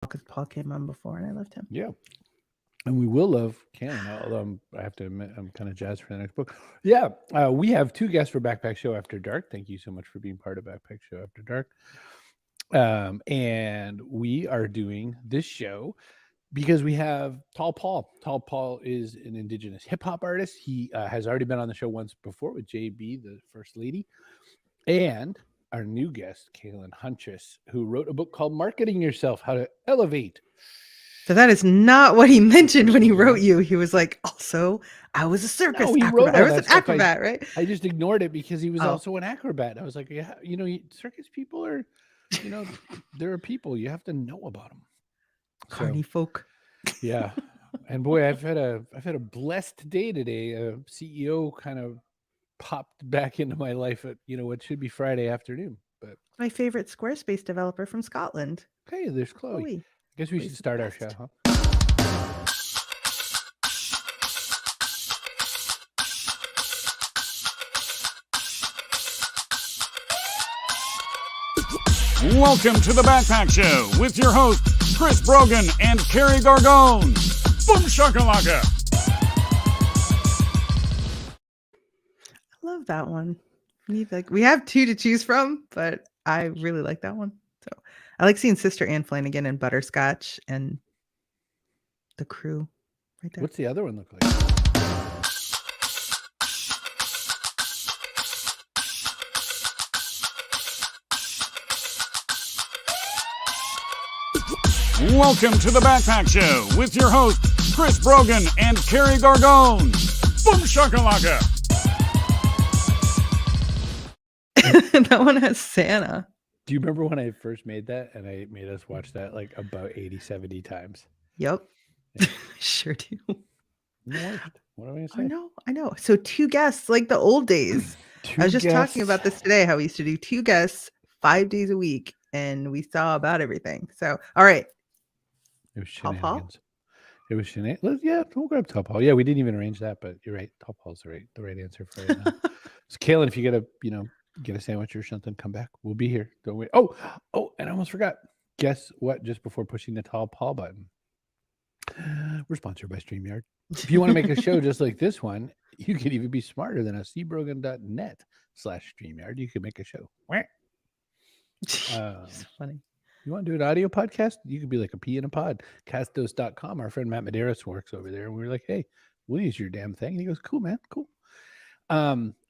because Paul came on before and I loved him. Yeah. And we will love Caelan, although I have to admit I'm kind of jazzed for the next book. Yeah, we have two guests for Backpack Show After Dark. Thank you so much for being part of Backpack Show After Dark. And we are doing this show because we have Tall Paul. Tall Paul is an Indigenous hip hop artist. He has already been on the show once before with JB, the First Lady, and our new guest, Caelan Huntress, who wrote a book called Marketing Yourself: How to Elevate. So that is not what he mentioned when he wrote you. He was like, also, I was a circus acrobat. I was an acrobat, right? I just ignored it because he was also an acrobat. I was like, yeah, circus people are, there are people. You have to know about them. Carny folk. Yeah. And boy, I've had a blessed day today. A CEO kind of popped back into my life at, what should be Friday afternoon. But my favorite Squarespace developer from Scotland. Okay, there's Chloe. I guess we should start our show, huh? Welcome to the Backpack Show with your hosts, Chris Brogan and Kerry Gorgone. Boom shakalaka! I love that one. We have two to choose from, but I really like that one. So I like seeing Sister Anne Flanagan and Butterscotch and the crew right there. What's the other one look like? Welcome to the Backpack Show with your hosts, Chris Brogan and Kerry Gorgone. Boom shakalaka! That one has Santa. Do you remember when I first made that and I made us watch that like about 80, 70 times? Yep. Yeah. Sure do. What am I going to say? I know. So two guests, like the old days. I was just talking about this today, how we used to do two guests 5 days a week and we saw about everything. So, all right. It was shenanigans. It was shenanigans. Yeah, we'll grab Tall Paul. Yeah, we didn't even arrange that, but you're right. Tall Paul's the right answer for right now. So, Caelan, if you get a sandwich or something, come back. We'll be here. Don't wait. Oh, and I almost forgot. Guess what? Just before pushing the Tall Paul button, we're sponsored by StreamYard. If you want to make a show just like this one, you could even be smarter than us. cbrogan.net/StreamYard. You could make a show. It's funny. You want to do an audio podcast? You could be like a pea in a pod. Castos.com. Our friend Matt Medeiros works over there. And we were like, hey, we'll use your damn thing. And he goes, cool, man. Cool.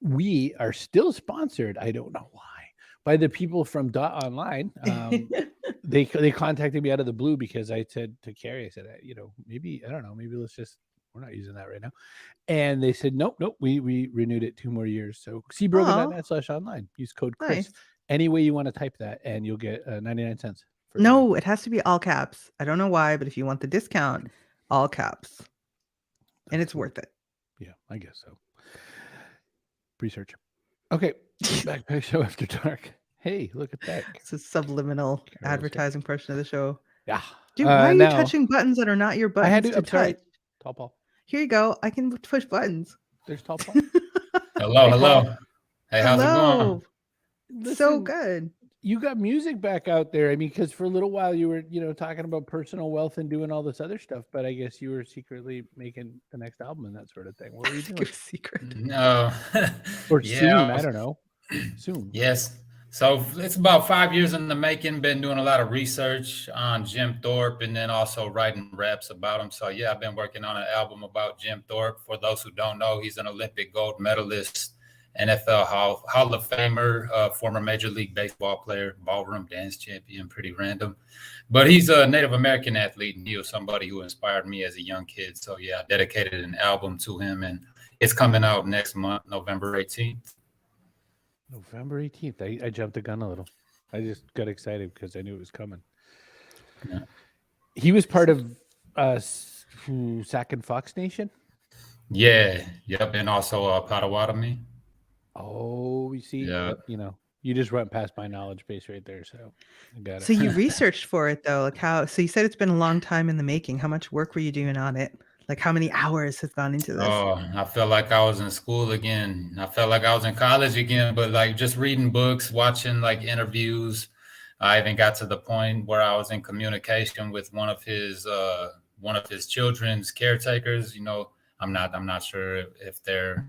We are still sponsored. I don't know why. By the people from Dot Online. They contacted me out of the blue because I said to Kerry, I said, maybe, I don't know, maybe we're not using that right now. And they said, nope, we renewed it 2 more years. So cbrogan.net/online. Use code Chris. Nice. Any way you want to type that, and you'll get 99 cents. No, it has to be all caps. I don't know why, but if you want the discount, all caps. And it's worth it. Yeah, I guess so. Research. Okay. Backpack Show After Dark. Hey, look at that. It's a subliminal advertising portion of the show. Yeah. Dude, why are you touching buttons that are not your buttons? I had to touch? Sorry. Tall Paul. Here you go. I can push buttons. There's Tall Paul. Hello. Hey, how's it going? Listen, so good. You got music back out there. I mean, because for a little while you were, talking about personal wealth and doing all this other stuff, but I guess you were secretly making the next album and that sort of thing. What were you doing? Secret. No. Or soon, I don't know. Soon. Yes. So it's about 5 years in the making. Been doing a lot of research on Jim Thorpe and then also writing raps about him. So yeah, I've been working on an album about Jim Thorpe. For those who don't know, he's an Olympic gold medalist, NFL Hall of Famer, former Major League Baseball player, ballroom dance champion, pretty random. But he's a Native American athlete, and he was somebody who inspired me as a young kid. So, yeah, I dedicated an album to him, and it's coming out next month, November 18th. November 18th. I jumped the gun a little. I just got excited because I knew it was coming. Yeah. He was part of Sac and Fox Nation? Yeah. Yep. And also Potawatomi. Oh, you see, you just went past my knowledge base right there. So I got it. So you researched for it though, so you said it's been a long time in the making. How much work were you doing on it? Like how many hours have gone into this? Oh, I felt like I was in school again. I felt like I was in college again, but like just reading books, watching like interviews, I even got to the point where I was in communication with one of his children's caretakers. You know, I'm not sure if they're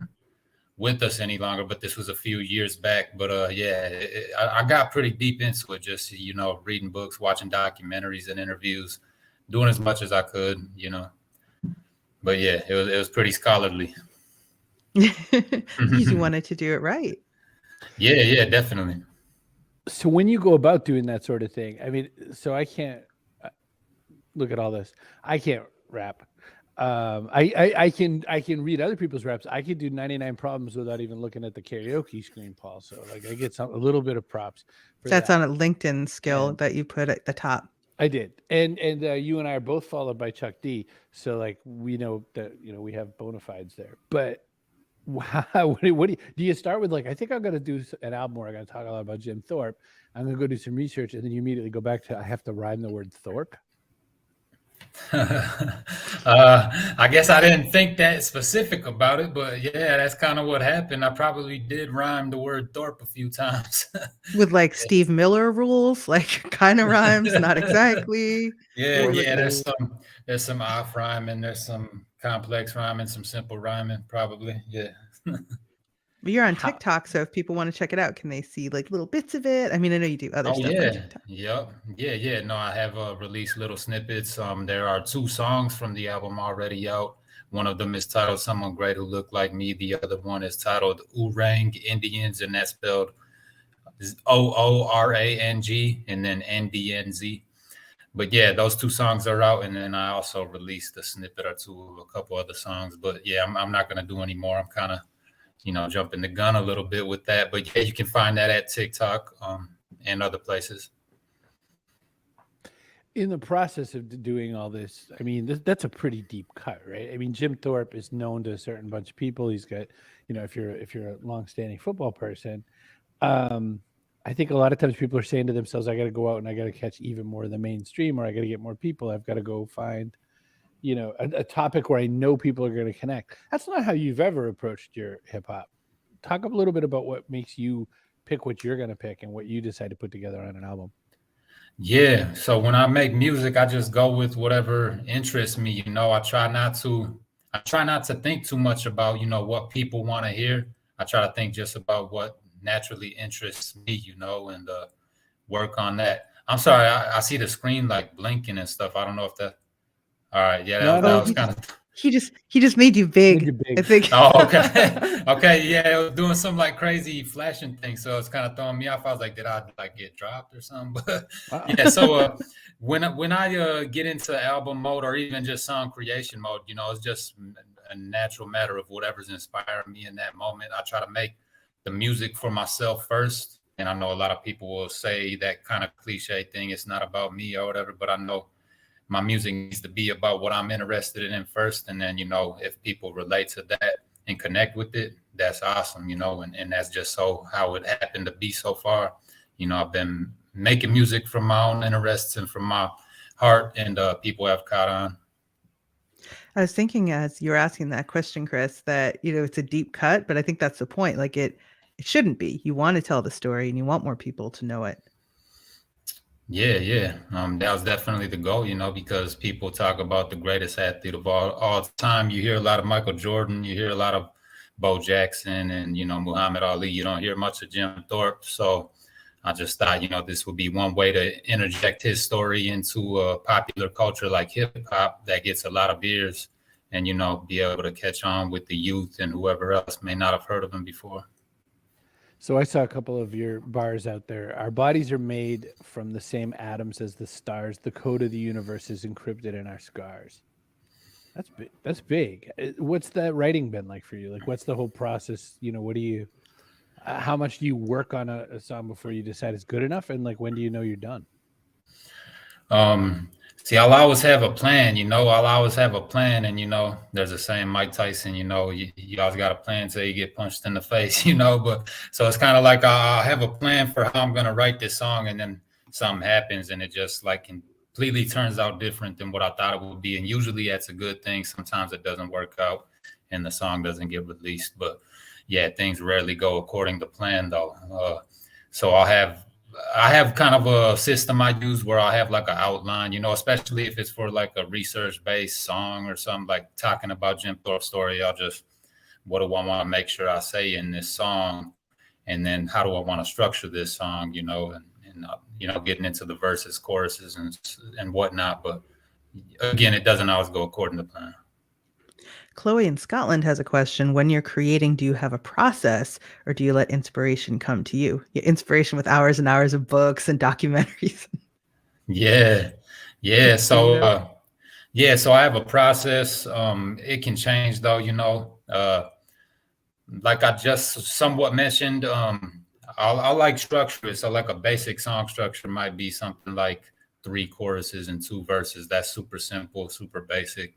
with us any longer, but this was a few years back. But I got pretty deep into it, just, you know, reading books, watching documentaries and interviews, doing as much as I could, you know. But yeah, it was pretty scholarly. Because you wanted to do it right. Yeah, definitely. So when you go about doing that sort of thing, I mean, so I can't look at all this. I can't rap. I can read other people's raps. I could do 99 Problems without even looking at the karaoke screen, Paul. So like I get a little bit of props. That's on a LinkedIn skill that you put at the top. I did, and you and I are both followed by Chuck D. So like we know that, you know, we have bona fides there. But wow, what do you start with? Like, I think I'm gonna do an album where I'm gonna talk a lot about Jim Thorpe. I'm gonna go do some research, and then you immediately go back to I have to rhyme the word Thorpe. I guess I didn't think that specific about it, but yeah, that's kind of what happened. I probably did rhyme the word Thorpe a few times. With like Steve Miller rules, like kind of rhymes, not exactly. Yeah, there's some off rhyming, there's some complex rhyming, some simple rhyming, probably. Yeah. But you're on TikTok, so if people want to check it out, can they see like little bits of it? I mean, I know you do other stuff on TikTok. Yeah. No, I have released little snippets. There are 2 songs from the album already out. One of them is titled Someone Great Who Looked Like Me. The other one is titled Oorang Indians, and that's spelled OORANG and then NDNZ. But yeah, those 2 songs are out, and then I also released a snippet or 2 of a couple other songs. But yeah, I'm not going to do any more. I'm kind of, you know, jumping the gun a little bit with that. But yeah, you can find that at TikTok and other places. In the process of doing all this, I mean, that's a pretty deep cut, right? I mean, Jim Thorpe is known to a certain bunch of people. He's got, you know, if you're a longstanding football person, I think a lot of times people are saying to themselves, I got to go out and I got to catch even more of the mainstream, or I got to get more people. I've got to go find, you know, a topic where I know people are going to connect. That's not how you've ever approached your hip hop. Talk a little bit about what makes you pick what you're going to pick and what you decide to put together on an album. Yeah. So when I make music, I just go with whatever interests me. You know, I try not to think too much about, you know, what people want to hear. I try to think just about what naturally interests me, you know, and work on that. I'm sorry, I see the screen like blinking and stuff. I don't know if that. All right, yeah, that was kind of. He just made you big. I think. Oh, okay. Okay, yeah, it was doing some like crazy flashing thing, so it's kind of throwing me off. I was like, did I like get dropped or something? But yeah, so when I get into album mode or even just song creation mode, you know, it's just a natural matter of whatever's inspiring me in that moment. I try to make the music for myself first, and I know a lot of people will say that kind of cliche thing. It's not about me or whatever, but I know my music needs to be about what I'm interested in first. And then, you know, if people relate to that and connect with it, that's awesome, you know, and that's just so how it happened to be so far. You know, I've been making music from my own interests and from my heart, and people have caught on. I was thinking as you were asking that question, Chris, that, you know, it's a deep cut, but I think that's the point. Like it shouldn't be. You want to tell the story and you want more people to know it. Yeah. That was definitely the goal, you know, because people talk about the greatest athlete of all time. You hear a lot of Michael Jordan, you hear a lot of Bo Jackson and, you know, Muhammad Ali. You don't hear much of Jim Thorpe. So I just thought, you know, this would be one way to interject his story into a popular culture like hip hop that gets a lot of ears and, you know, be able to catch on with the youth and whoever else may not have heard of him before. So I saw a couple of your bars out there. Our bodies are made from the same atoms as the stars. The code of the universe is encrypted in our scars. That's big. That's big. What's that writing been like for you? Like, what's the whole process? You know, what do you, how much do you work on a song before you decide it's good enough? And like, when do you know you're done? See, I'll always have a plan, you know, and, you know, there's a saying, Mike Tyson, you know, you always got a plan until you get punched in the face, you know, but so it's kind of like I'll have a plan for how I'm going to write this song, and then something happens and it just like completely turns out different than what I thought it would be. And usually that's a good thing. Sometimes it doesn't work out and the song doesn't get released, but yeah, things rarely go according to plan though. So I'll have I have kind of a system I use where I have like an outline, especially if it's for like a research-based song or something, like talking about Jim Thorpe's story. I'll just, what do I want to make sure I say in this song? And then how do I want to structure this song, and getting into the verses, choruses, and whatnot. But again, it doesn't always go according to plan. Chloe in Scotland has a question. When you're creating, do you have a process or do you let inspiration come to you? Yeah, inspiration with hours and hours of books and documentaries. Yeah. So, so I have a process. It can change though, like I just somewhat mentioned, I like structure. So like a basic song structure might be something like 3 choruses and 2 verses. That's super simple, super basic.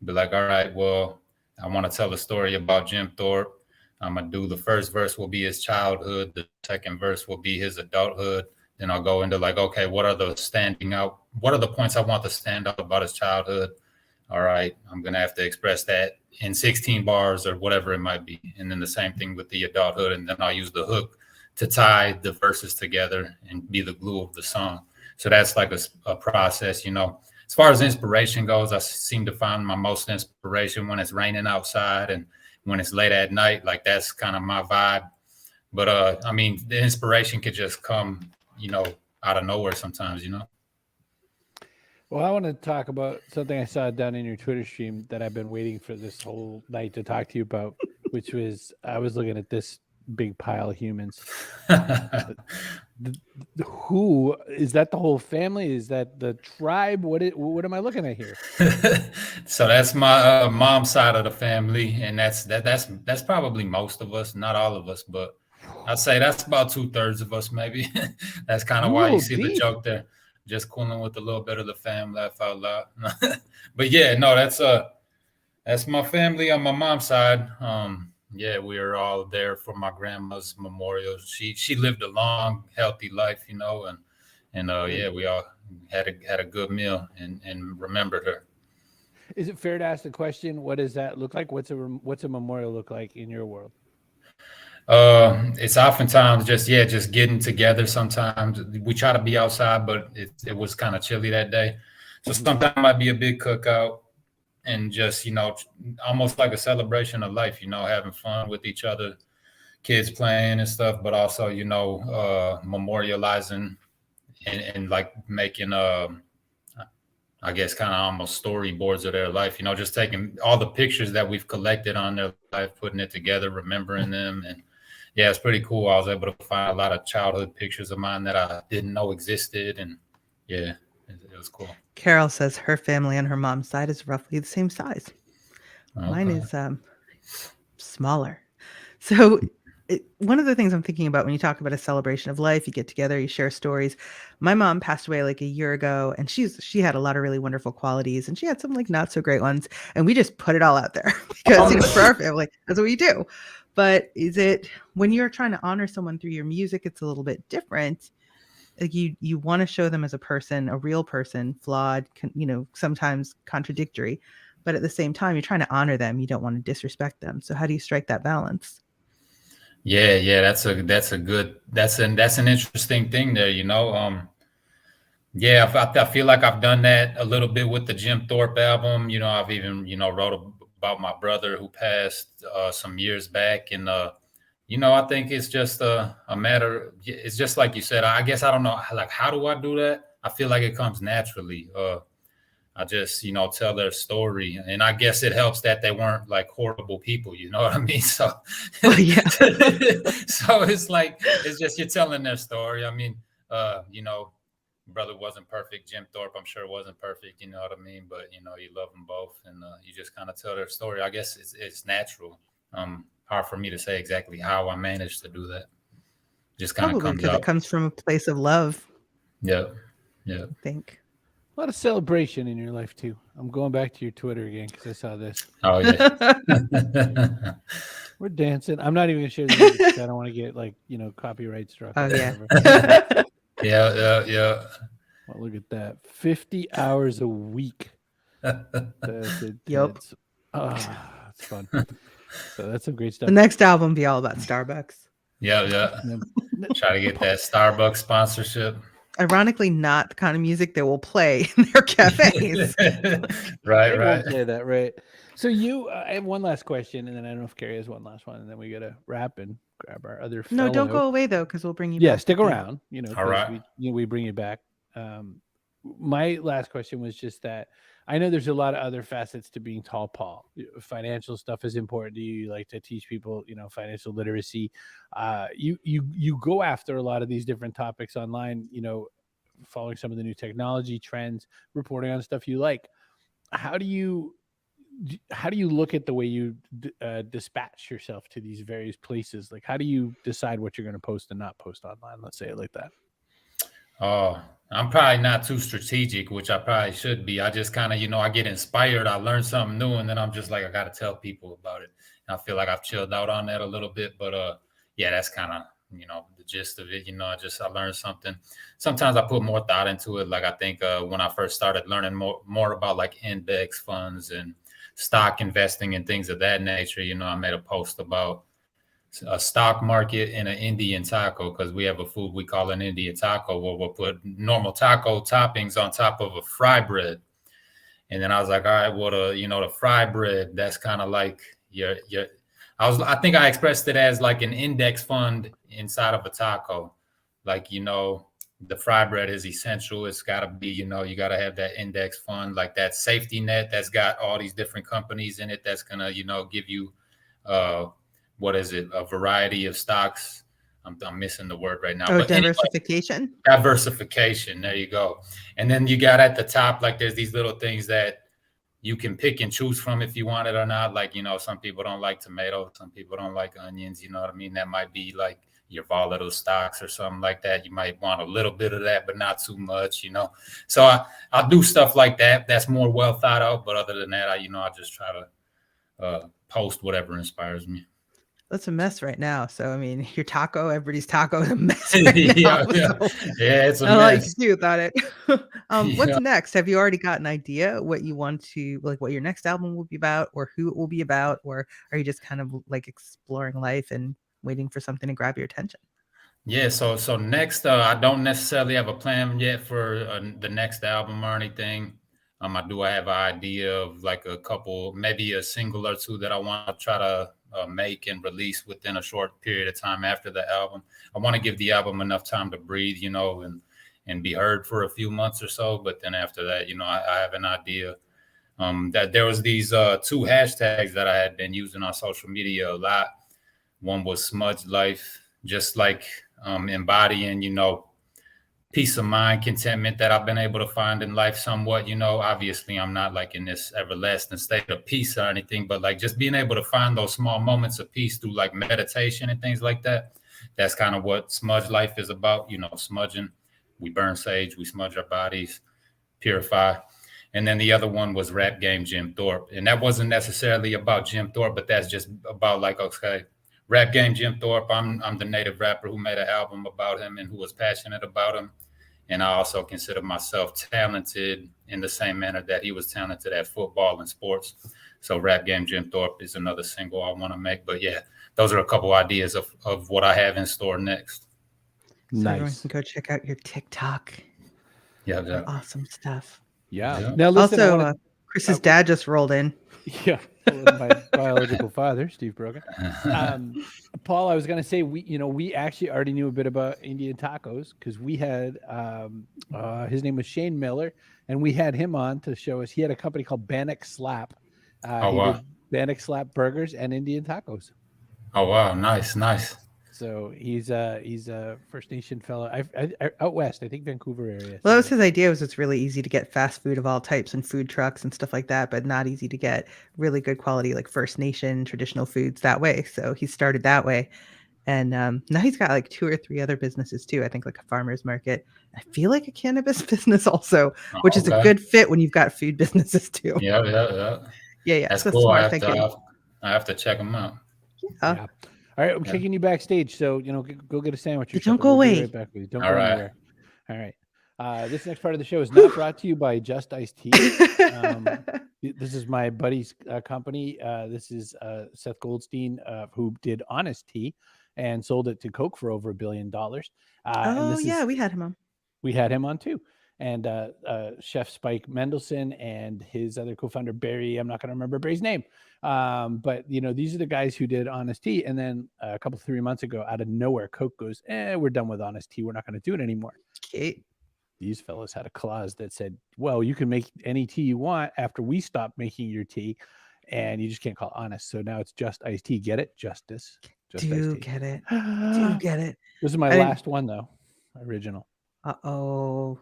Be like, all right, well, I want to tell a story about Jim Thorpe. I'm going to do the first verse will be his childhood. The second verse will be his adulthood. Then I'll go into like, okay, what are the points I want to stand out about his childhood? All right, I'm going to have to express that in 16 bars or whatever it might be. And then the same thing with the adulthood. And then I'll use the hook to tie the verses together and be the glue of the song. So that's like a process, As far as inspiration goes, I seem to find my most inspiration when it's raining outside and when it's late at night. Like that's kind of my vibe. But the inspiration could just come, out of nowhere sometimes, Well, I want to talk about something I saw down in your Twitter stream that I've been waiting for this whole night to talk to you about, which was I was looking at this big pile of humans. Who is that? The whole family? Is that the tribe? What am I looking at here? So that's my mom's side of the family, and that's probably most of us, not all of us, but I'd say that's about 2/3 of us, maybe. That's kind of why you see the joke there. Just cooling with a little bit of the fam, laugh out loud. But yeah, no, that's my family on my mom's side. Yeah, we are all there for my grandma's memorial. She lived a long, healthy life, and yeah, we all had a good meal and remembered her. Is it fair to ask the question? What does that look like? What's a memorial look like in your world? It's oftentimes just getting together. Sometimes we try to be outside, but it was kind of chilly that day. So sometimes it might be a big cookout and just, almost like a celebration of life, having fun with each other, kids playing and stuff, but also, memorializing and like making, I guess kind of almost storyboards of their life, just taking all the pictures that we've collected on their life, putting it together, remembering them. And yeah, it's pretty cool. I was able to find a lot of childhood pictures of mine that I didn't know existed. And yeah, it was cool. Carol says her family on her mom's side is roughly the same size. Okay. Mine is smaller. So one of the things I'm thinking about when you talk about a celebration of life, you get together, you share stories. My mom passed away like a year ago, and she had a lot of really wonderful qualities, and she had some like not so great ones. And we just put it all out there because for our family, that's what we do. But is it when you're trying to honor someone through your music, it's a little bit different. Like you want to show them as a person, a real person, flawed, sometimes contradictory, but at the same time, you're trying to honor them. You don't want to disrespect them. So how do you strike that balance? Yeah, that's an interesting thing there, Yeah, I feel like I've done that a little bit with the Jim Thorpe album. I've even, wrote about my brother who passed some years back. And, I think it's just a matter. It's just like you said, I guess I don't know, like, how do I do that? I feel like it comes naturally. I just, tell their story. And I guess it helps that they weren't like horrible people, you know what I mean? So, yeah. So it's like, it's just, you're telling their story. I mean, brother wasn't perfect. Jim Thorpe, I'm sure wasn't perfect, you know what I mean? But, you love them both and you just kind of tell their story. I guess it's natural. Hard for me to say exactly how I managed to do that. Just kind of comes out. It comes from a place of love. Yeah. I think. A lot of celebration in your life too. I'm going back to your Twitter again because I saw this. Oh yeah. We're dancing. I'm not even gonna share the music because I don't want to get copyright struck. Oh yeah. Yeah. Well, look at that. 50 hours a week. That's yep. That's fun. So that's some great stuff. The next album be all about Starbucks. Yeah. Try to get that Starbucks sponsorship. Ironically, not the kind of music they will play in their cafes. Right. They won't play that, right? So I have one last question, and then I don't know if Kerry has one last one, and then we got to wrap and grab our other No, don't fellow. go away though, because we'll bring you Yeah, back. stick at the end. around. You know, All right. we bring you back. My last question was just that I know there's a lot of other facets to being tall Paul. Financial stuff is important to you. You like to teach people, financial literacy. You go after a lot of these different topics online, following some of the new technology trends, reporting on stuff you like. How do you look at the way you dispatch yourself to these various places? Like, how do you decide what you're going to post and not post online? Let's say it like that. Oh, I'm probably not too strategic, which I probably should be. I just kind of, I get inspired. I learn something new, and then I'm just like, I got to tell people about it. And I feel like I've chilled out on that a little bit, but yeah, that's kind of, the gist of it. I learned something. Sometimes I put more thought into it. Like I think when I first started learning more about like index funds and stock investing and things of that nature, I made a post about a stock market and an Indian taco, because we have a food we call an Indian taco where we'll put normal taco toppings on top of a fry bread. And then I was like, all right, well, the fry bread, that's kind of like I think I expressed it as like an index fund inside of a taco. Like, the fry bread is essential. It's got to be, you got to have that index fund, like that safety net that's got all these different companies in it that's going to, give you what is it? A variety of stocks. I'm missing the word right now. Oh, but diversification. Anyway, diversification. There you go. And then you got at the top, like there's these little things that you can pick and choose from if you want it or not. Like, some people don't like tomatoes. Some people don't like onions. You know what I mean? That might be like your volatile stocks or something like that. You might want a little bit of that, but not too much, So I'll do stuff like that. That's more well thought out. But other than that, I just try to post whatever inspires me. That's a mess right now. So I mean, your taco, everybody's taco is a mess right now. Yeah, it's a mess. Like you without it. What's next? Have you already got an idea what you want to like? What your next album will be about, or who it will be about, or are you just kind of like exploring life and waiting for something to grab your attention? Yeah. So next, I don't necessarily have a plan yet for the next album or anything. I have an idea of like a couple, maybe a single or two that I want to try to make and release within a short period of time after the album. I want to give the album enough time to breathe, and be heard for a few months or so. But then after that, I have an idea that there was these two hashtags that I had been using on social media a lot. One was smudge life, just like embodying, peace of mind, contentment that I've been able to find in life somewhat. Obviously I'm not like in this everlasting state of peace or anything, but like just being able to find those small moments of peace through like meditation and things like that. That's kind of what smudge life is about, smudging. We burn sage, we smudge our bodies, purify. And then the other one was Rap Game Jim Thorpe. And that wasn't necessarily about Jim Thorpe, but that's just about like, okay, Rap Game Jim Thorpe. I'm the native rapper who made an album about him and who was passionate about him. And I also consider myself talented in the same manner that he was talented at football and sports. So Rap Game Jim Thorpe is another single I want to make. But yeah, those are a couple ideas of what I have in store next. So everyone can go check out your TikTok. Yeah. Awesome stuff. Yeah. Now listen, also, Chris's dad just rolled in. Yeah. My biological father, Steve Brogan. Paul, I was going to say, we actually already knew a bit about Indian tacos because we had, his name was Shane Miller, and we had him on to show us. He had a company called Bannock Slap. Wow. Bannock Slap burgers and Indian tacos. Oh, wow. Nice. So he's a First Nation fellow. I out west, I think Vancouver area. Well, that was his idea. Was it's really easy to get fast food of all types and food trucks and stuff like that, but not easy to get really good quality like First Nation traditional foods that way. So he started that way, and now he's got like 2 or 3 other businesses too. I think like a farmer's market. I feel like a cannabis business also, which is a good fit when you've got food businesses too. Yeah. That's cool. smart thinking. I have to check them out. Yeah. All right, I'm taking you backstage, so go get a sandwich. Don't go away. Right back with you. Don't All go right. anywhere. All right. This next part of the show is not brought to you by Just Iced Tea. This is my buddy's company. This is Seth Goldstein, who did Honest Tea, and sold it to Coke for over $1 billion. Oh yeah, we had him on. We had him on too. And Chef Spike Mendelsohn and his other co-founder, Barry, I'm not going to remember Barry's name. But, these are the guys who did Honest Tea. And then a couple, 3 months ago, out of nowhere, Coke goes, we're done with Honest Tea. We're not going to do it anymore. Okay. These fellas had a clause that said, well, you can make any tea you want after we stop making your tea. And you just can't call it Honest. So now it's just iced tea. Get it? Justice. Just Do iced tea. get it. Do get it. This is my last one, though. Original. Uh-oh.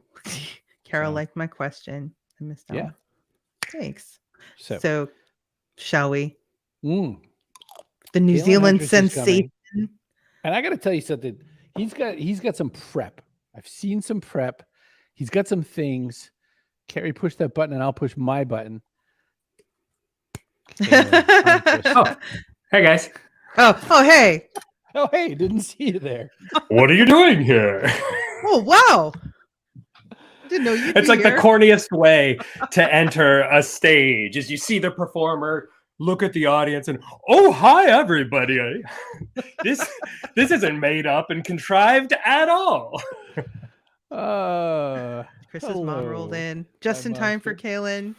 Carol liked my question. I missed out. Yeah. Thanks. So shall we? The New Caelan Zealand Huntress is sensation. coming. And I got to tell you something. He's got some prep. I've seen some prep. He's got some things. Kerry, push that button and I'll push my button. Oh, hey guys. Oh, hey. Oh, hey, didn't see you there. What are you doing here? Oh, wow. Didn't know you'd It's be like here. the corniest way to enter a stage is you see the performer, look at the audience, and oh, hi everybody. This isn't made up and contrived at all. Chris's mom rolled in just in time for Caelan.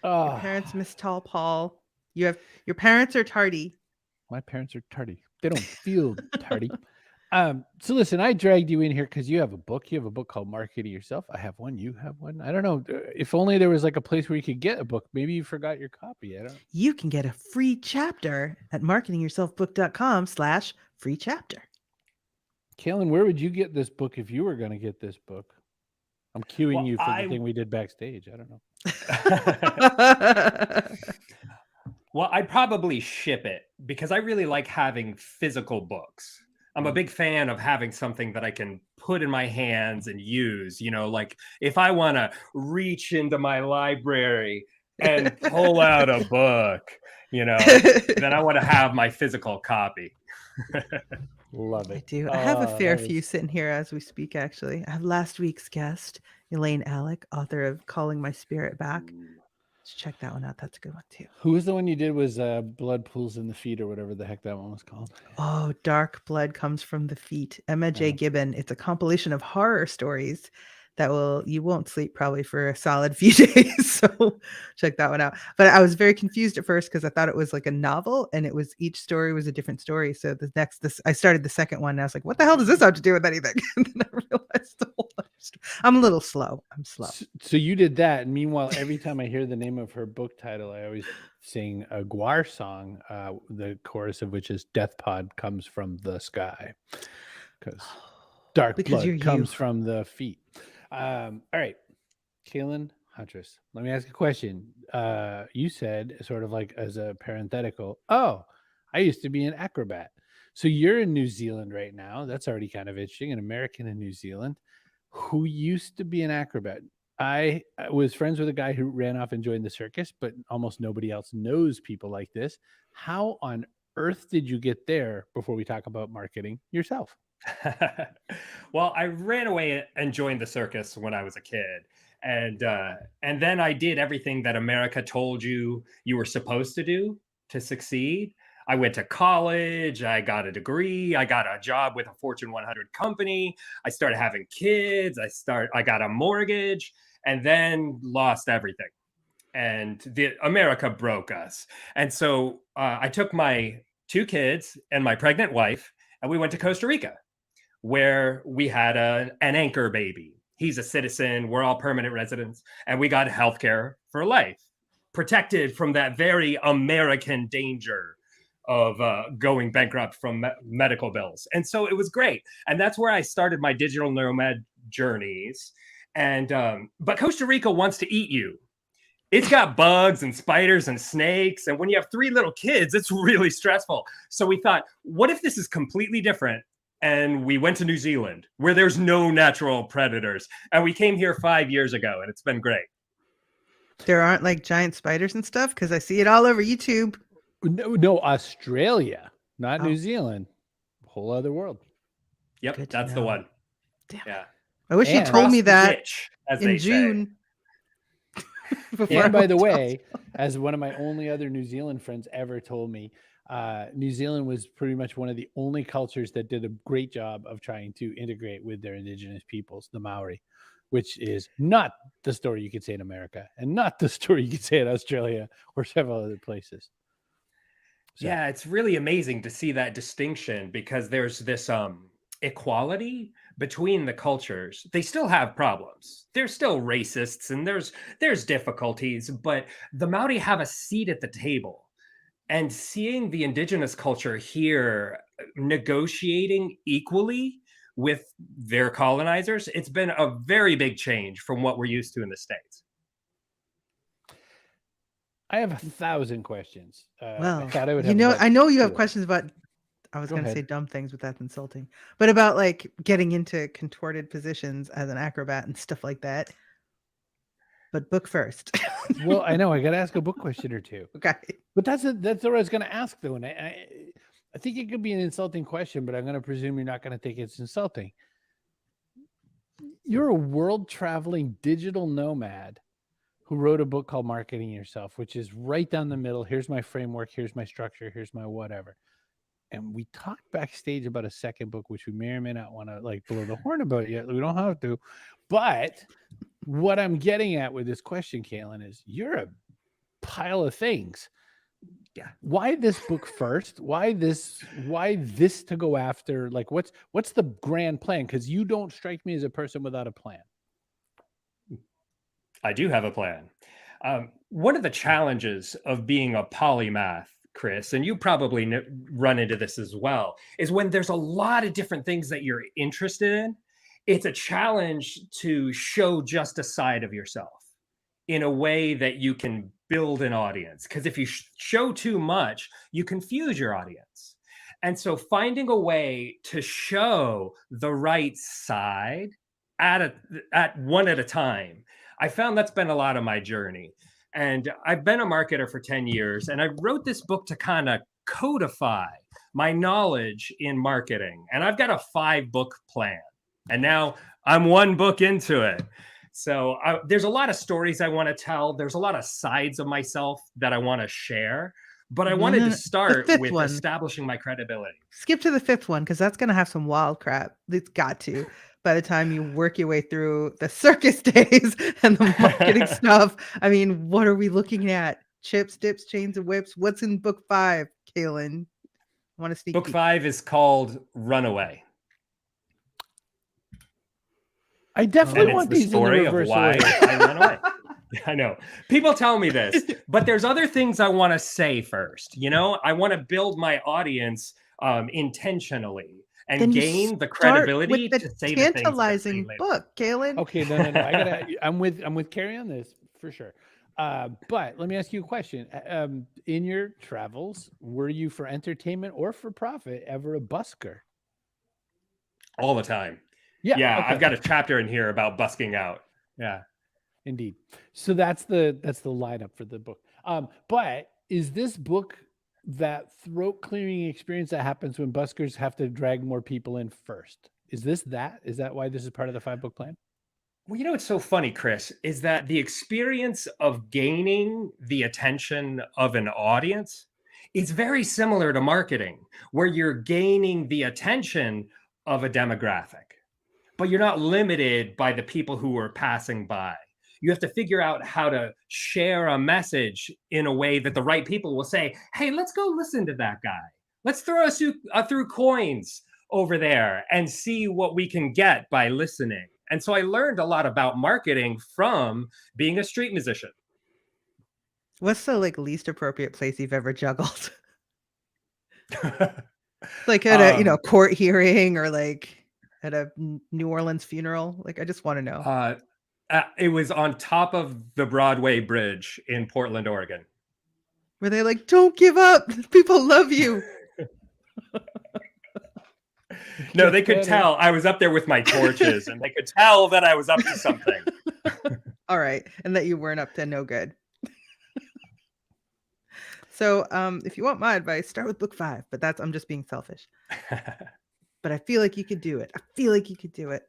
Your parents miss tall Paul. Your parents are tardy. My parents are tardy. They don't feel tardy. So listen, I dragged you in here because you have a book. You have a book called Marketing Yourself. I have one. You have one. I don't know. If only there was like a place where you could get a book. Maybe you forgot your copy. I don't know. You can get a free chapter at marketingyourselfbook.com/free chapter. Caelan, where would you get this book if you were going to get this book? I'm cueing you for the thing we did backstage. I don't know. Well, I'd probably ship it because I really like having physical books. I'm a big fan of having something that I can put in my hands and use, like if I want to reach into my library and pull out a book, then I want to have my physical copy. Love it. I do. I have a fair few sitting here as we speak, actually. I have last week's guest, Elaine Alec, author of Calling My Spirit Back. Let's check that one out. That's a good one, too. Who was the one you did was Blood Pools in the Feet or whatever the heck that one was called? Oh, Dark Blood Comes from the Feet. Emma J. Gibbon. It's a compilation of horror stories that you won't sleep probably for a solid few days. So check that one out. But I was very confused at first because I thought it was like a novel and each story was a different story. So I started the second one and I was like, what the hell does this have to do with anything? And then I realized the whole other story. I'm a little slow. I'm slow. So you did that. And meanwhile, every time I hear the name of her book title, I always sing a Guar song, the chorus of which is Death Pod Comes from the Sky. Because dark blood comes from the feet. All right, Caelan Huntress, let me ask a question. You said sort of like as a parenthetical, I used to be an acrobat. So you're in New Zealand right now. That's already kind of interesting. An American in New Zealand who used to be an acrobat. I was friends with a guy who ran off and joined the circus, but almost nobody else knows people like this. How on earth did you get there before we talk about marketing yourself? Well, I ran away and joined the circus when I was a kid. And then I did everything that America told you were supposed to do to succeed. I went to college. I got a degree. I got a job with a Fortune 100 company. I started having kids. I got a mortgage and then lost everything. And America broke us. And so I took my 2 kids and my pregnant wife, and we went to Costa Rica, where we had an anchor baby. He's a citizen. We're all permanent residents. And we got healthcare for life, protected from that very American danger of going bankrupt from medical bills. And so it was great. And that's where I started my digital nomad journeys. And but Costa Rica wants to eat you. It's got bugs and spiders and snakes. And when you have 3 little kids, it's really stressful. So we thought, what if this is completely different? And we went to New Zealand, where there's no natural predators. And we came here 5 years ago, and it's been great. There aren't like giant spiders and stuff? Because I see it all over YouTube. No, Australia, not New Zealand. Whole other world. Yep, that's the one. Damn. Yeah. I wish you told me that in June. And by the way, as one of my only other New Zealand friends ever told me, New Zealand was pretty much one of the only cultures that did a great job of trying to integrate with their indigenous peoples, the Maori, which is not the story you could say in America and not the story you could say in Australia or several other places. So. Yeah, it's really amazing to see that distinction because there's this equality between the cultures. They still have problems. They're still racists and there's difficulties, but the Maori have a seat at the table. And seeing the indigenous culture here negotiating equally with their colonizers, it's been a very big change from what we're used to in the States. I have 1,000 questions. Well, I thought I would you have know, about I know you have 4. questions about. I was Go going to ahead. say dumb things, but that's insulting. But about like getting into contorted positions as an acrobat and stuff like that. But book first. Well, I know I got to ask a book question or two. Okay. But that's what I was going to ask though, and I think it could be an insulting question, but I'm going to presume you're not going to think it's insulting. You're a world traveling digital nomad who wrote a book called Marketing Yourself, which is right down the middle. Here's my framework. Here's my structure. Here's my whatever. And we talked backstage about a second book, which we may or may not want to like blow the horn about yet. We don't have to. But what I'm getting at with this question, Caelan, is you're a pile of things. Yeah. Why this book first? Why this to go after? Like, what's the grand plan? Because you don't strike me as a person without a plan. I do have a plan. One of the challenges of being a polymath, Chris, and you probably run into this as well, is when there's a lot of different things that you're interested in, it's a challenge to show just a side of yourself in a way that you can build an audience. Because if you show too much, you confuse your audience. And so finding a way to show the right side at one at a time, I found that's been a lot of my journey. And I've been a marketer for 10 years, and I wrote this book to kind of codify my knowledge in marketing. And I've got a 5-book plan. And now I'm 1 book into it. So there's a lot of stories I want to tell. There's a lot of sides of myself that I want to share. But I wanted to start with establishing my credibility. Skip to the 5th one, because that's going to have some wild crap. It's got to. By the time you work your way through the circus days and the marketing stuff. I mean, what are we looking at? Chips, dips, chains, and whips. What's in book 5, Caelan? I want to sneak Book peek. 5 is called Runaway. I definitely want the these story in the of reverse why order. I run away. I know. People tell me this, but there's other things I want to say first. You know, I want to build my audience intentionally and Then gain the credibility with to the say the things tantalizing book, Caelan. Okay, no. I'm with Kerry on this for sure. But let me ask you a question. In your travels, were you for entertainment or for profit ever a busker? all the time. Yeah, Yeah, okay. I've got a chapter in here about busking out. Yeah. Indeed. So that's the lineup for the book. But is this book that throat clearing experience that happens when buskers have to drag more people in first? Is that why this is part of the 5-book plan? Well, you know what's so funny, Chris, is that the experience of gaining the attention of an audience is very similar to marketing, where you're gaining the attention of a demographic, but you're not limited by the people who are passing by. You have to figure out how to share a message in a way that the right people will say, hey, let's go listen to that guy. Let's throw through coins over there and see what we can get by listening. And so I learned a lot about marketing from being a street musician. What's the least appropriate place you've ever juggled? Like at a court hearing or like at a New Orleans funeral? Like, I just want to know. It was on top of the Broadway Bridge in Portland, Oregon. Were they like, don't give up, people love you? No, they could tell I was up there with my torches and they could tell that I was up to something. All right. And that you weren't up to no good. So if you want my advice, start with book 5, but I'm just being selfish. But I feel like you could do it. I'm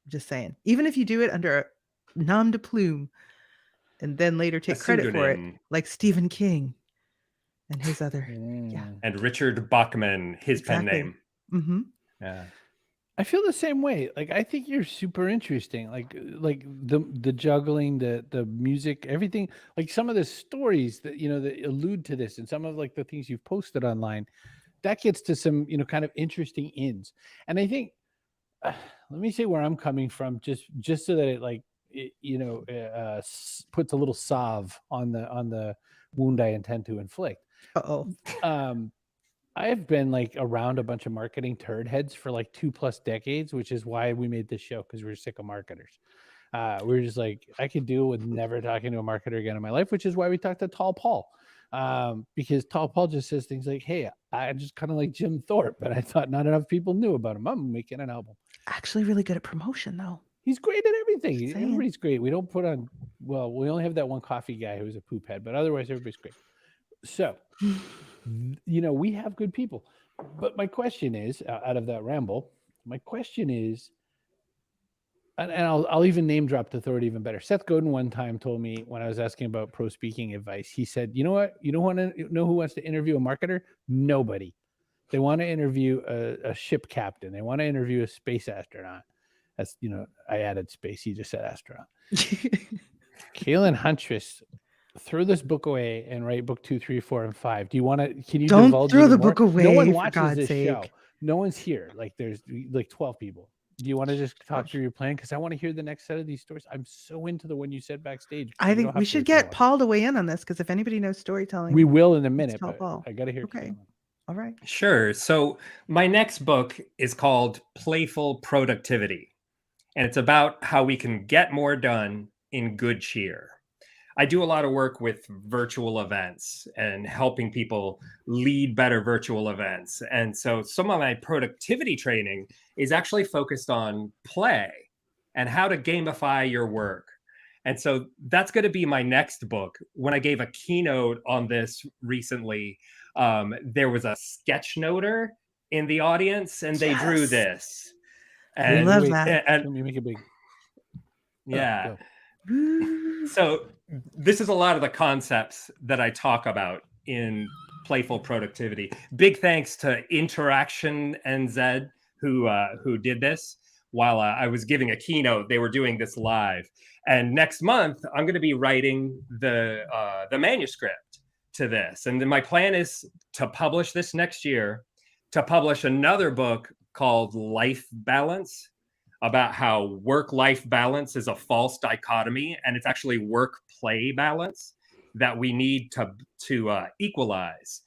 just saying. Even if you do it under a nom de plume and then later take credit for it, like Stephen King. And his other, And Richard Bachman, his pen Exactly. name. Mm-hmm. Yeah. I feel the same way. Like, I think you're super interesting. Like the juggling, the music, everything. Like some of the stories that that allude to this, and some of like the things you've posted online, that gets to some kind of interesting ends. And I think, let me say where I'm coming from, just so that it puts a little salve on the wound I intend to inflict. Uh-oh. I've been like around a bunch of marketing turd heads for like 2+ decades, which is why we made this show, because we're sick of marketers. We're just like, I could deal with never talking to a marketer again in my life, which is why we talked to Tall Paul. Because Tall Paul just says things like, hey, I just kind of like Jim Thorpe, but I thought not enough people knew about him. I'm making an album. Actually really good at promotion, though. He's great at everything. Just saying. Everybody's great. We don't put on, well, we only have that one coffee guy who's a poop head, but otherwise everybody's great. So, we have good people. But my question is, out of that ramble, my question is, and I'll even name drop to throw it even better. Seth Godin one time told me, when I was asking about pro speaking advice, he said, you know what? You don't know who wants to interview a marketer? Nobody. They want to interview a ship captain. They want to interview a space astronaut. That's, I added space. He just said astronaut. Caelan Huntress, throw this book away and write book 2, 3, 4, and 5. Do you want to? Can you Don't divulge throw even the more? book away, No one for watches God's this sake. show. No one's here. Like there's like 12 people. Do you want to just talk through your plan? Because I want to hear the next set of these stories. I'm so into the one you said backstage. I You think don't we have to should if you get want. Paul to weigh in on this, because if anybody knows storytelling, We will in a minute, tell but Paul. I got to hear. Okay. Caelan. All right. Sure. So my next book is called Playful Productivity, and it's about how we can get more done in good cheer. I do a lot of work with virtual events and helping people lead better virtual events. And so some of my productivity training is actually focused on play and how to gamify your work. And so that's going to be my next book. When I gave a keynote on this recently, there was a sketch noter in the audience, and they drew Yes. this. I And, love that. Let me make it big. yeah. Woo. So this is a lot of the concepts that I talk about in Playful Productivity. Big thanks to Interaction NZ who did this. While I was giving a keynote, they were doing this live. And next month, I'm going to be writing the manuscript to this. And then my plan is to publish this next year, to publish another book called Life Balance, about how work-life balance is a false dichotomy, and it's actually work-play balance that we need to equalize.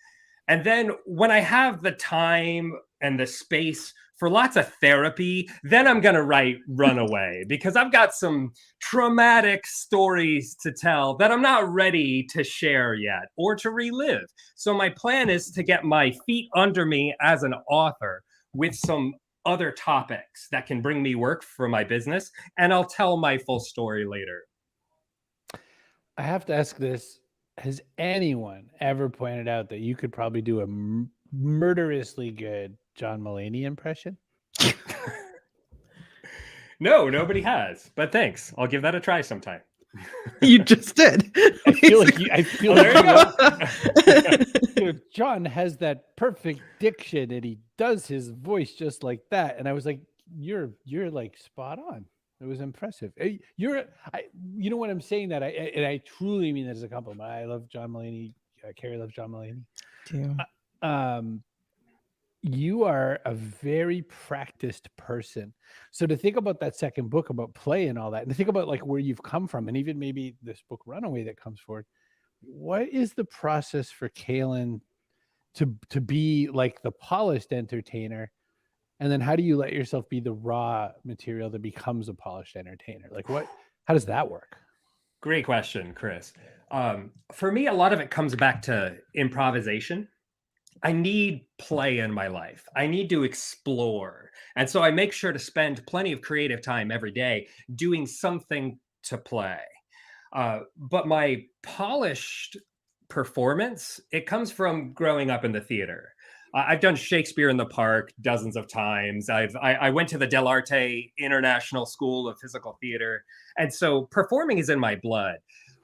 And then when I have the time and the space for lots of therapy, then I'm going to write Runaway, because I've got some traumatic stories to tell that I'm not ready to share yet or to relive. So my plan is to get my feet under me as an author with some other topics that can bring me work for my business, and I'll tell my full story later. I have to ask this. Has anyone ever pointed out that you could probably do a murderously good John Mulaney impression? No, nobody has, but thanks. I'll give that a try sometime. You just did. I feel like There John has that perfect diction, and he does his voice just like that. And I was like, you're like spot on. It was impressive. You know what I'm saying, that I truly mean that as a compliment. I love John Mulaney. Kerry loves John Mulaney. Too. You are a very practiced person. So to think about that second book about play and all that, and to think about like where you've come from, and even maybe this book Runaway that comes forward, what is the process for Caelan to be like the polished entertainer? And then how do you let yourself be the raw material that becomes a polished entertainer? Like how does that work? Great question, Chris. For me, a lot of it comes back to improvisation. I need play in my life. I need to explore. And so I make sure to spend plenty of creative time every day doing something to play. But my polished performance, it comes from growing up in the theater. I've done Shakespeare in the Park dozens of times. I went to the Del Arte International School of Physical Theater. And so performing is in my blood.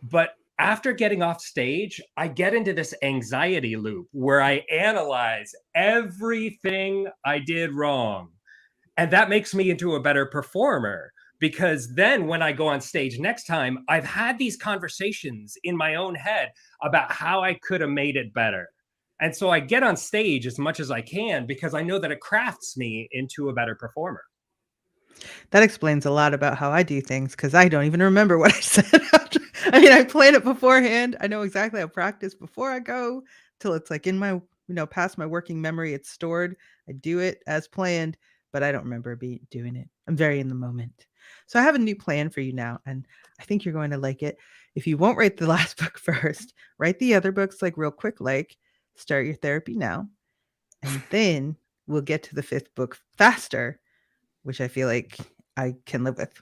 But after getting off stage, I get into this anxiety loop where I analyze everything I did wrong. And that makes me into a better performer, because then when I go on stage next time, I've had these conversations in my own head about how I could have made it better. And so I get on stage as much as I can because I know that it crafts me into a better performer. That explains a lot about how I do things because I don't even remember what I said. I mean, I plan it beforehand. I know exactly how to practice before I go till it's like in my, past my working memory. It's stored. I do it as planned, but I don't remember doing it. I'm very in the moment. So I have a new plan for you now, and I think you're going to like it. If you won't write the last book first, write the other books like real quick, like Start Your Therapy Now, and then we'll get to the 5th book faster, which I feel like I can live with.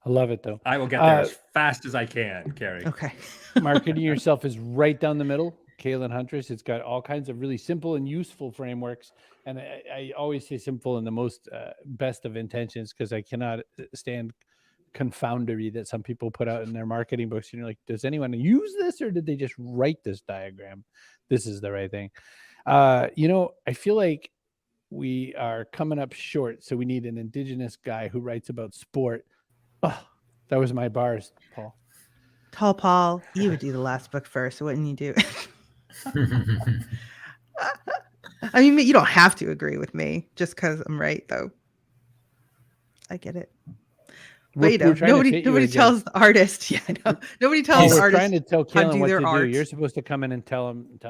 I love it, though. I will get there as fast as I can, Kerry. Okay. Marketing yourself is right down the middle. Caelan Huntress. It's got all kinds of really simple and useful frameworks. And I always say simple in the most best of intentions, because I cannot stand confoundery that some people put out in their marketing books. And you're like, does anyone use this, or did they just write this diagram? This is the right thing. I feel like we are coming up short, so we need an Indigenous guy who writes about sport. Oh, that was my bars, Paul. Tall Paul, you would do the last book first, wouldn't you do? I mean, you don't have to agree with me just because I'm right, though. I get it. But nobody tells the artist. Yeah, I know. Nobody tells the artist. Trying to tell Caelan what to do. Art. You're supposed to come in and tell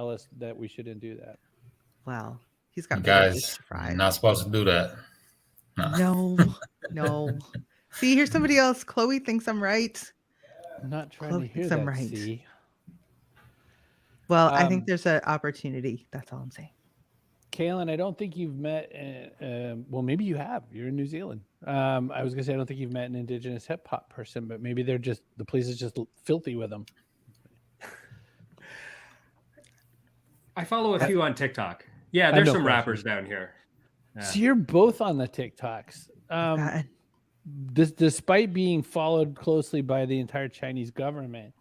us that we shouldn't do that. Wow, he's got guys. I'm not supposed to do that. No. See, here's somebody else. Chloe thinks I'm right. I'm not trying to hear that. Right. See. Well, I think there's an opportunity. That's all I'm saying. Caelan, I don't think you've met. Well, maybe you have. You're in New Zealand. I was gonna say I don't think you've met an Indigenous hip hop person, but maybe they're just the place is just filthy with them. I follow a few on TikTok. Yeah, there's some rappers down here. Yeah. So you're both on the TikToks. Despite being followed closely by the entire Chinese government,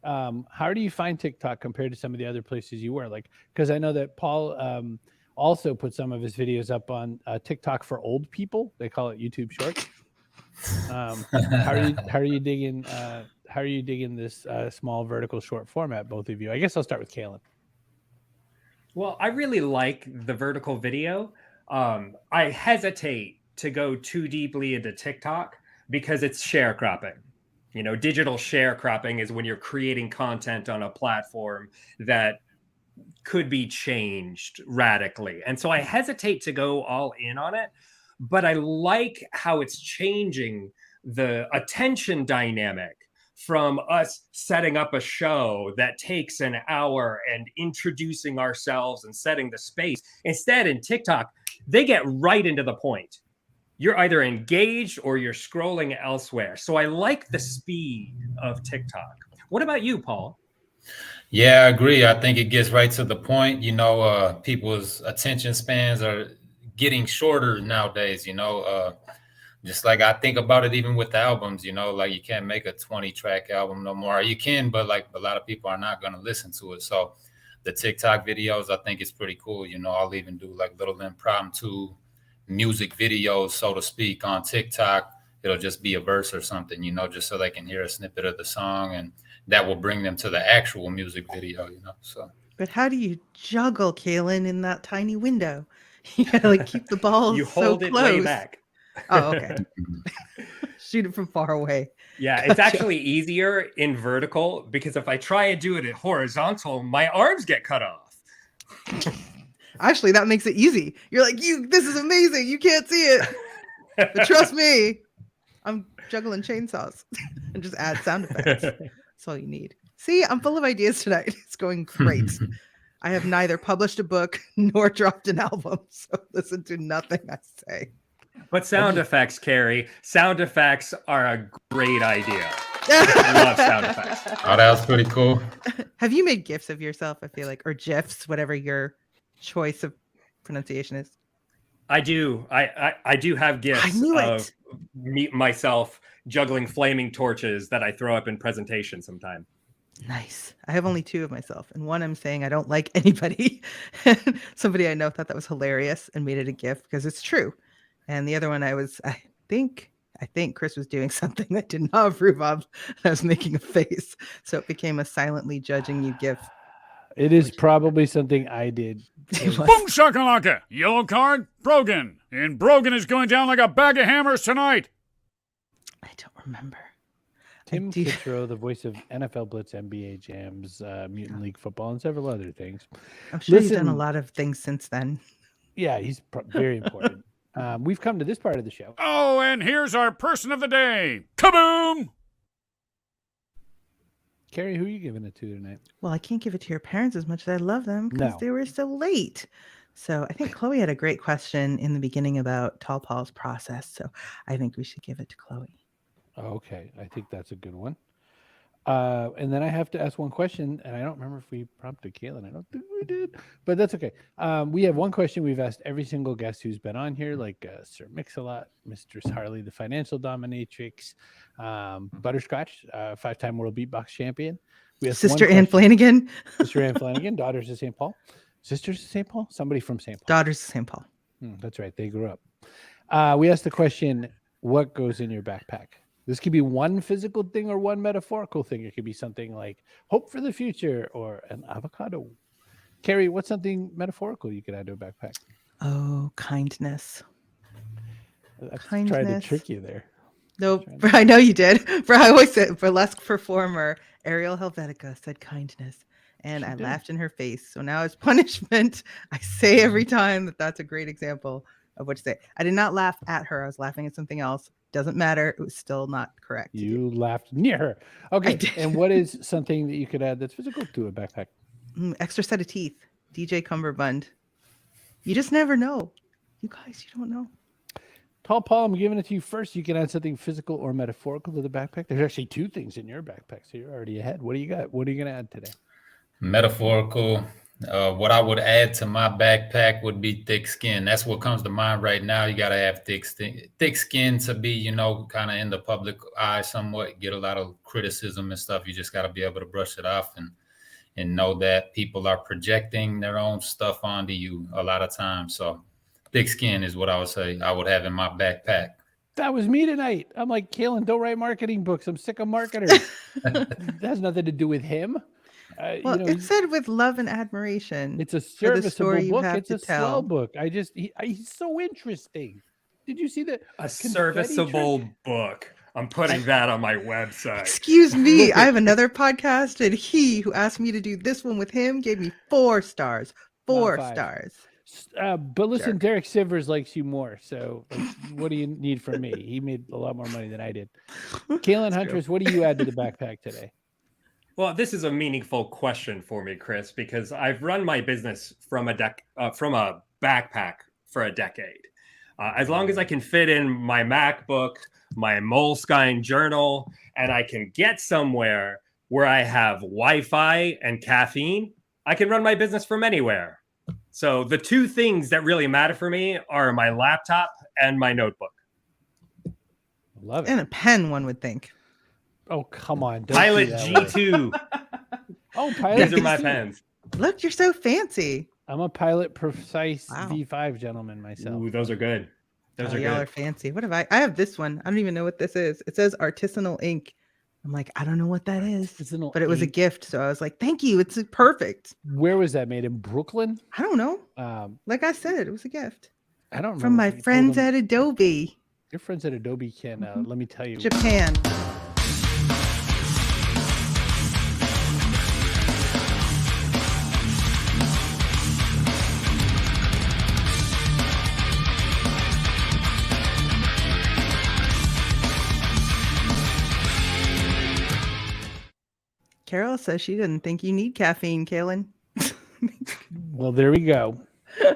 how do you find TikTok compared to some of the other places you were? Like, because I know that Paul also put some of his videos up on TikTok for old people. They call it YouTube Shorts. How are you digging? How are you digging this small vertical short format, both of you? I guess I'll start with Caelan. Well, I really like the vertical video. I hesitate to go too deeply into TikTok because it's sharecropping. Digital sharecropping is when you're creating content on a platform that could be changed radically. And so I hesitate to go all in on it, but I like how it's changing the attention dynamic from us setting up a show that takes an hour and introducing ourselves and setting the space. Instead, in TikTok, they get right into the point. You're either engaged or you're scrolling elsewhere. So I like the speed of TikTok. What about you, Paul? Yeah, I agree. I think it gets right to the point. People's attention spans are getting shorter nowadays, just like I think about it even with the albums, like you can't make a 20-track album no more. You can, but like a lot of people are not going to listen to it. So the TikTok videos, I think it's pretty cool. I'll even do like little impromptu music videos, so to speak, on TikTok. It'll just be a verse or something, just so they can hear a snippet of the song, and that will bring them to the actual music video, so. But how do you juggle, Caelan, in that tiny window? You gotta keep the ball you so hold it close. Way back. Oh, okay. Shoot it from far away. Yeah, it's actually easier in vertical because if I try and do it at horizontal, my arms get cut off. Actually, that makes it easy. You're like, this is amazing. You can't see it. But trust me, I'm juggling chainsaws and just add sound effects. That's all you need. See, I'm full of ideas tonight. It's going great. I have neither published a book nor dropped an album, so listen to nothing I say. But sound effects, Kerry. Sound effects are a great idea. I love sound effects. Oh, that was pretty cool. Have you made GIFs of yourself, I feel like, or GIFs, whatever your choice of pronunciation is? I do. I do have GIFs of myself juggling flaming torches that I throw up in presentation sometime. Nice. I have only 2 of myself, and one I'm saying I don't like anybody. And somebody I know thought that was hilarious and made it a gift because it's true. And the other one I think Chris was doing something I did not approve of. I was making a face, so it became a silently judging you gift. It is probably something I did. It was. Boom shakalaka. Yellow card, Brogan. And Brogan is going down like a bag of hammers tonight. I don't remember. Tim Kitzrow, the voice of NFL Blitz, NBA Jams, Mutant League Football, and several other things. I'm sure he's done a lot of things since then. Yeah, he's very important. We've come to this part of the show. Oh, and here's our person of the day. Kaboom! Kerry, who are you giving it to tonight? Well, I can't give it to your parents as much as I love them because they were so late. So I think Chloe had a great question in the beginning about Tall Paul's process. So I think we should give it to Chloe. Okay, I think that's a good one. And then I have to ask one question, and I don't remember if we prompted Caelan. I don't think we did, but that's okay. We have one question we've asked every single guest who's been on here, like Sir Mix-a-Lot, Mistress Harley, the Financial Dominatrix, Butterscotch, 5-time World Beatbox Champion. We have Sister Ann Flanagan. Sister Ann Flanagan, daughters of St. Paul. Sisters of St. Paul? Somebody from St. Paul. Daughters of St. Paul. That's right. They grew up. We asked the question, what goes in your backpack? This could be one physical thing or one metaphorical thing. It could be something like hope for the future or an avocado. Kerry, what's something metaphorical you could add to a backpack? Oh, kindness. I tried to trick you there. Nope, I know you did. I always said burlesque performer Ariel Helvetica said kindness, and I laughed in her face. So now as punishment, I say every time that that's a great example of what to say. I did not laugh at her. I was laughing at something else. Doesn't matter. It was still not correct. You laughed near her. Okay. And what is something that you could add that's physical to a backpack? Extra set of teeth. DJ Cumberbund. You just never know. You guys, you don't know. Tall Paul, I'm giving it to you first. You can add something physical or metaphorical to the backpack. There's actually 2 things in your backpack, so you're already ahead. What do you got? What are you going to add today? Metaphorical. What I would add to my backpack would be thick skin. That's what comes to mind right now. You got to have thick skin to be, kind of in the public eye somewhat, get a lot of criticism and stuff. You just got to be able to brush it off and know that people are projecting their own stuff onto you a lot of times. So thick skin is what I would say I would have in my backpack. That was me tonight. I'm like, Caelan, don't write marketing books. I'm sick of marketers. That has nothing to do with him. It said with love and admiration. It's a serviceable book. It's a swell book. He's so interesting. Did you see that? A serviceable book. I'm putting that on my website. Excuse me. I have another podcast, and he who asked me to do this one with him gave me 4 stars. 4 stars. But listen, Derek Sivers likes you more. So what do you need from me? He made a lot more money than I did. Caelan Huntress, what do you add to the backpack today? Well, this is a meaningful question for me, Chris, because I've run my business from a backpack for a decade. As long as I can fit in my MacBook, my Moleskine journal, and I can get somewhere where I have Wi-Fi and caffeine, I can run my business from anywhere. So the 2 things that really matter for me are my laptop and my notebook. Love it. And a pen, one would think. Oh, come on. Pilot G2. Oh, Pilot. These are my pens. Look, you're so fancy. I'm a Pilot Precise V5 gentleman myself. Ooh, those are good. Those are y'all good. Are fancy. What have I have this one. I don't even know what this is. It says artisanal ink. I'm like, I don't know what that is. But it was a gift. So I was like, thank you. It's perfect. Where was that made? In Brooklyn? I don't know. Like I said, it was a gift. I don't remember. From my friends at Adobe. Your friends at Adobe can, let me tell you. Japan. Carol says she didn't think you need caffeine, Caelan. Well, there we go.